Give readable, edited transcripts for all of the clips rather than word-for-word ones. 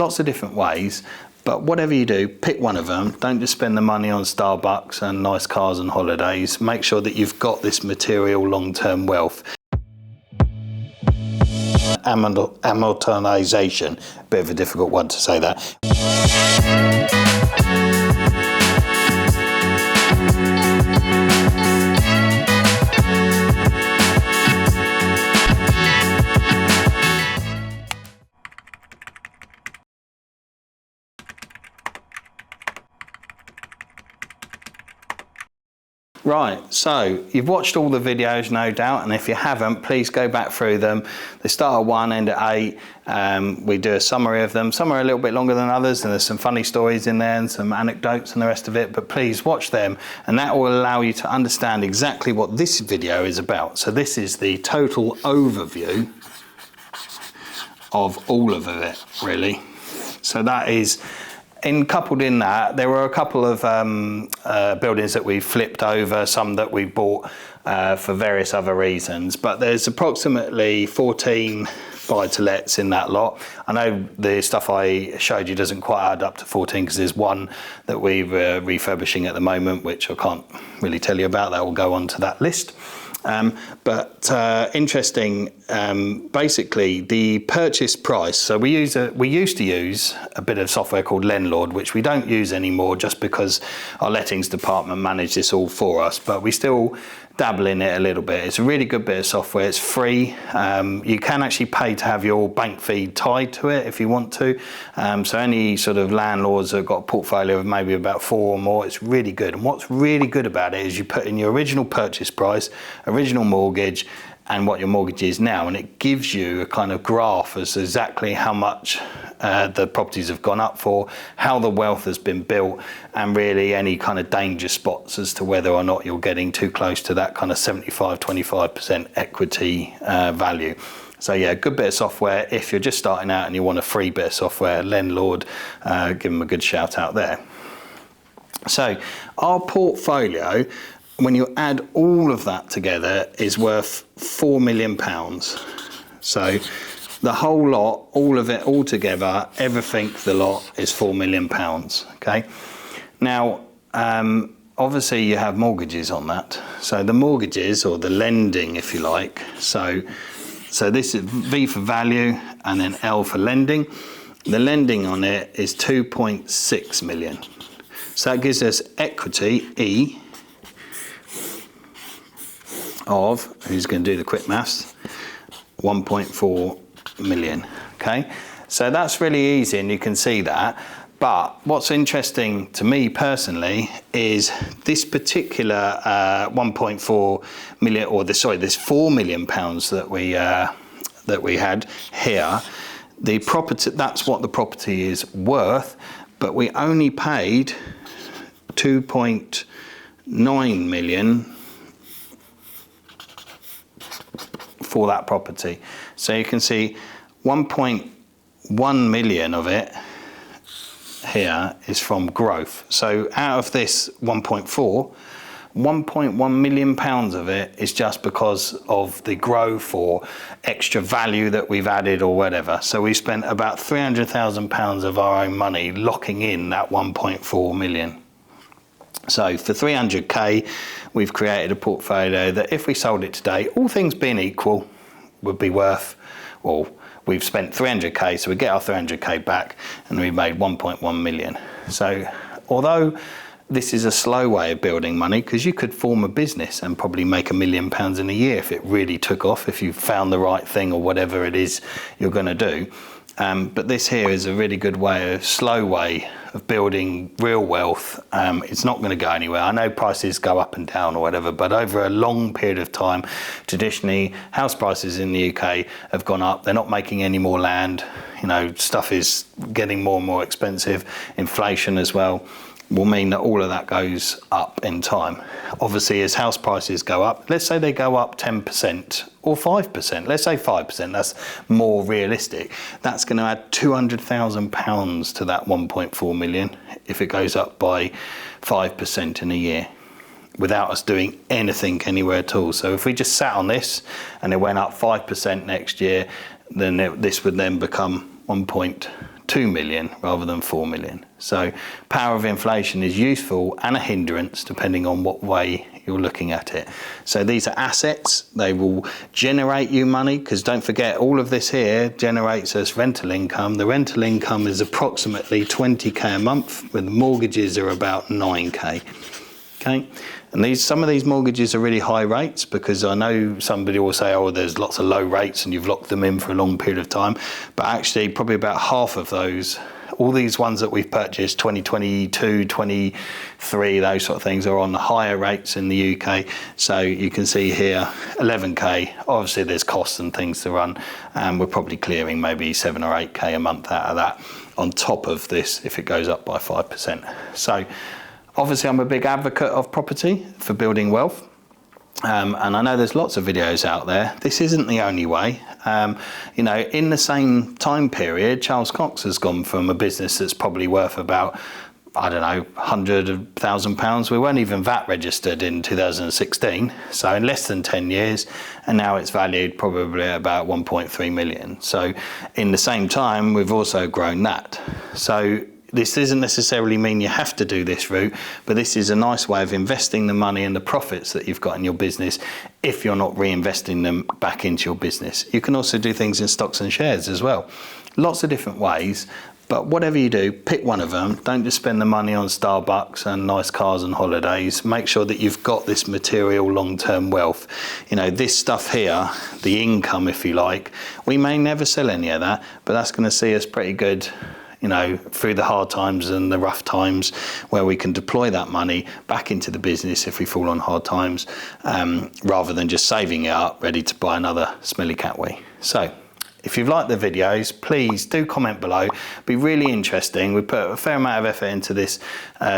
lots of different ways. But whatever you do, pick one of them. Don't just spend the money on Starbucks and nice cars and holidays. Make sure that you've got this material long-term wealth. Amortization, a bit of a difficult one to say that. Right, so you've watched all the videos, no doubt, and if you haven't, please go back through them. They start at 1, end at 8. We do a summary of them. Some are a little bit longer than others, and there's some funny stories in there and some anecdotes and the rest of it, but please watch them, and that will allow you to understand exactly what this video is about. So this is the total overview of all of it, really. So that is... coupled in that, there were a couple of buildings that we flipped over, some that we bought for various other reasons, but there's approximately 14 buy-to-lets in that lot. I know the stuff I showed you doesn't quite add up to 14 because there's one that we're refurbishing at the moment, which I can't really tell you about. That will go on to that list. Interesting, basically the purchase price. So we used to use a bit of software called Landlord, which we don't use anymore just because our lettings department manage this all for us, but we still dabble in it a little bit. It's a really good bit of software. It's free. You can actually pay to have your bank feed tied to it if you want to. So any sort of landlords that have got a portfolio of maybe about 4 or more, it's really good. And what's really good about it is you put in your original purchase price, original mortgage, and what your mortgage is now, and it gives you a kind of graph as to exactly how much the properties have gone up for, how the wealth has been built, and really any kind of danger spots as to whether or not you're getting too close to that kind of 75-25% equity value. So yeah, good bit of software. If you're just starting out and you want a free bit of software, Landlord, give them a good shout out there. So our portfolio, when you add all of that together, is worth £4 million. So the whole lot, all of it all together, everything, the lot is £4 million, okay? Now, obviously you have mortgages on that. So the mortgages, or the lending, if you like, so this is V for value and then L for lending. The lending on it is 2.6 million. So that gives us equity, E, of, who's going to do the quick maths, 1.4 million. Okay, so that's really easy and you can see that. But what's interesting to me personally is this particular 1.4 million, or this £4 million that we had here. The property, that's what the property is worth, but we only paid 2.9 million for that property. So you can see 1.1 million of it here is from growth. So out of this 1.1 million pounds of it is just because of the growth or extra value that we've added or whatever. So we spent about £300,000 of our own money locking in that 1.4 million. So for 300k, we've created a portfolio that if we sold it today, all things being equal, would be worth, well, we've spent 300k, so we get our 300k back and we made 1.1 million. So although this is a slow way of building money, because you could form a business and probably make £1 million in a year if it really took off, if you found the right thing or whatever it is you're going to do. But this here is a really good way, a slow way of building real wealth. It's not going to go anywhere. I know prices go up and down or whatever, but over a long period of time, traditionally, house prices in the UK have gone up. They're not making any more land. You know, stuff is getting more and more expensive. Inflation as well will mean that all of that goes up in time. Obviously, as house prices go up, let's say they go up 10% or 5%, let's say 5%, that's more realistic. That's going to add £200,000 to that 1.4 million if it goes up by 5% in a year without us doing anything anywhere at all. So if we just sat on this and it went up 5% next year, then this would then become 1.2 2 million rather than 4 million. So power of inflation is useful and a hindrance depending on what way you're looking at it. So these are assets. They will generate you money, because don't forget, all of this here generates us rental income. The rental income is approximately 20k a month, with the mortgages are about 9k. Okay, and some of these mortgages are really high rates, because I know somebody will say, oh, there's lots of low rates and you've locked them in for a long period of time, but actually probably about half of those, all these ones that we've purchased, 2022, 23, those sort of things, are on the higher rates in the UK. So you can see here 11k, obviously there's costs and things to run, and we're probably clearing maybe 7 or 8k a month out of that on top of this if it goes up by 5%. So obviously I'm a big advocate of property for building wealth. And I know there's lots of videos out there. This isn't the only way. You know, in the same time period, Charles Cox has gone from a business that's probably worth about, I don't know, £100,000. We weren't even VAT registered in 2016. So in less than 10 years, and now it's valued probably at about 1.3 million. So in the same time, we've also grown that. So this doesn't necessarily mean you have to do this route, but this is a nice way of investing the money and the profits that you've got in your business if you're not reinvesting them back into your business. You can also do things in stocks and shares as well. Lots of different ways, but whatever you do, pick one of them. Don't just spend the money on Starbucks and nice cars and holidays. Make sure that you've got this material long-term wealth. You know, this stuff here, the income, if you like, we may never sell any of that, but that's going to see us pretty good, you know, through the hard times and the rough times, where we can deploy that money back into the business if we fall on hard times, rather than just saving it up ready to buy another smelly catwee. So if you've liked the videos, please do comment below. It'd be really interesting. We put a fair amount of effort into this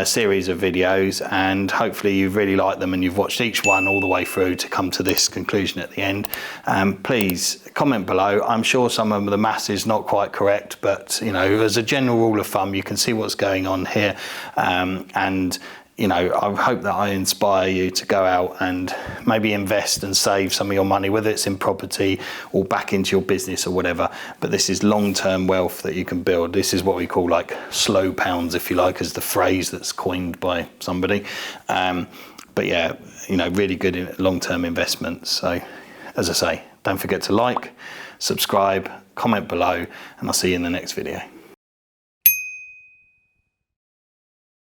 series of videos, and hopefully you've really liked them and you've watched each one all the way through to come to this conclusion at the end. Please comment below. I'm sure some of the maths is not quite correct, but you know, as a general rule of thumb, you can see what's going on here, and you know, I hope that I inspire you to go out and maybe invest and save some of your money, whether it's in property or back into your business or whatever. But this is long-term wealth that you can build. This is what we call like slow pounds, if you like, as the phrase that's coined by somebody. But yeah, you know, really good long-term investments. So as I say, don't forget to like, subscribe, comment below, and I'll see you in the next video.